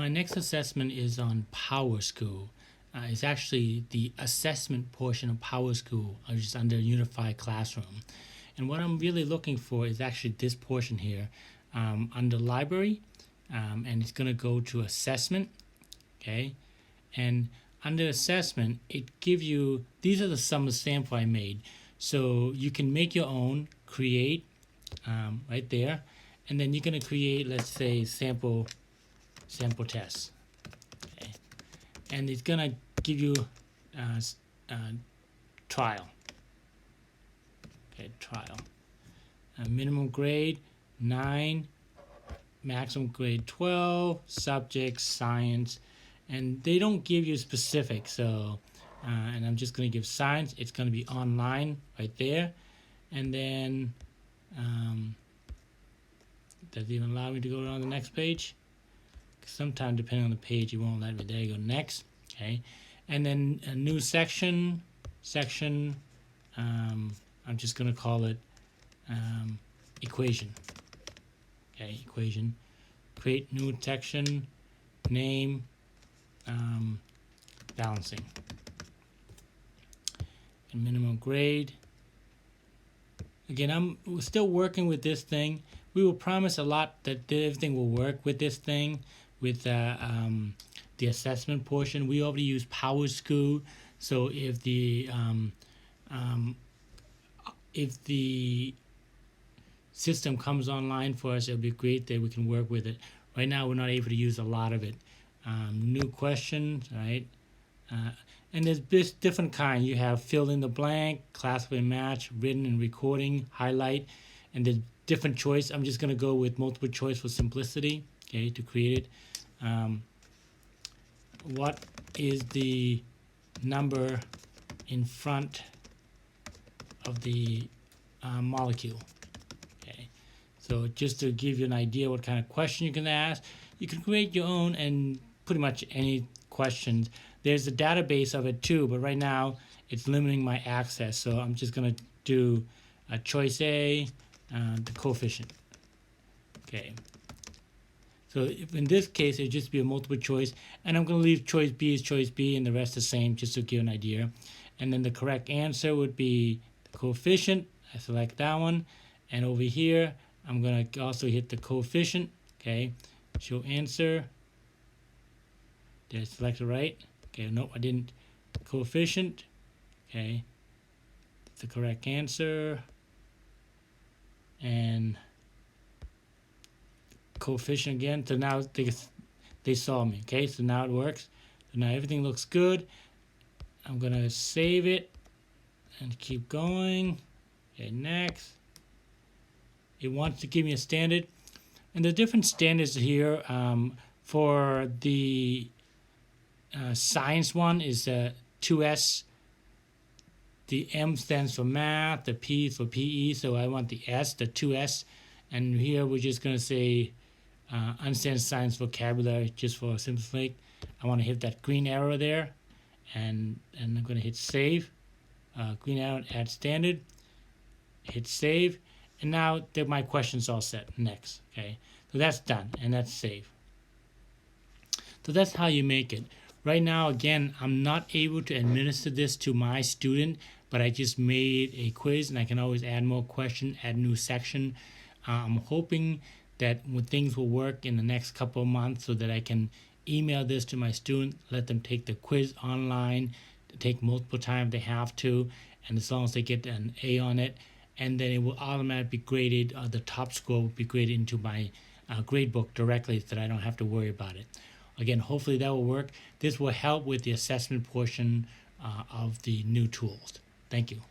my next assessment is on PowerSchool. It's actually the assessment portion of PowerSchool, which is under Unified Classroom. And what I'm really looking for is actually this portion here under Library, and it's going to go to Assessment, okay? And under Assessment, it gives you, these are some sample I made. So you can make your own, create, right there, and then you're going to create, let's say, sample tests, okay? And it's going to give you trial. Okay, trial. Minimum grade 9, maximum grade 12, subject science, and they don't give you specific. So, and I'm just going to give science. It's going to be online right there, and then does it even allow me to go on the next page? Sometimes depending on the page, it won't let me. There you go. Next, okay, and then a new section. I'm just going to call it equation. Okay, equation. Create new section, name, balancing. And minimum grade. Again, I'm still working with this thing. We will promise a lot that everything will work with this thing, with the assessment portion. We already use PowerSchool, so if the system comes online for us, it'll be great that we can work with it. Right now, we're not able to use a lot of it. New questions, right? And there's different kind. You have fill in the blank, classify and match, written and recording, highlight, and there's different choice. I'm just going to go with multiple choice for simplicity, okay, to create it. What is the number in front of the molecule? Okay, so just to give you an idea what kind of question you can ask, you can create your own and pretty much any questions. There's a database of it too, but right now it's limiting my access, so I'm just going to do choice A, the coefficient. Okay, so if in this case it'd just be a multiple choice, and I'm going to leave choice B as choice B and the rest the same, just to give an idea. And then the correct answer would be the coefficient. I select that one, and over here I'm going to also hit the coefficient. Okay, show answer. Did I select it right? Okay, no, I didn't. Coefficient. Okay, that's the correct answer. And coefficient again. So now they saw me. Okay, so now it works. So now everything looks good. I'm gonna save it and keep going. Okay, next. It wants to give me a standard, and the different standards here for the science one is 2S. The M stands for math, the P for PE, so I want the S, the 2S. And here we're just going to say understand science vocabulary, just for simple sake. I want to hit that green arrow there, and I'm going to hit save. Green arrow, add standard, hit save, and now my question's all set. Next, okay? So that's done, and that's save. So that's how you make it. Right now, again, I'm not able to administer this to my student, but I just made a quiz, and I can always add more questions, add new section. I'm hoping that things will work in the next couple of months so that I can email this to my student, let them take the quiz online, take multiple times they have to, and as long as they get an A on it, and then it will automatically be graded, the top score will be graded into my grade book directly so that I don't have to worry about it. Again, hopefully that will work. This will help with the assessment portion of the new tools. Thank you.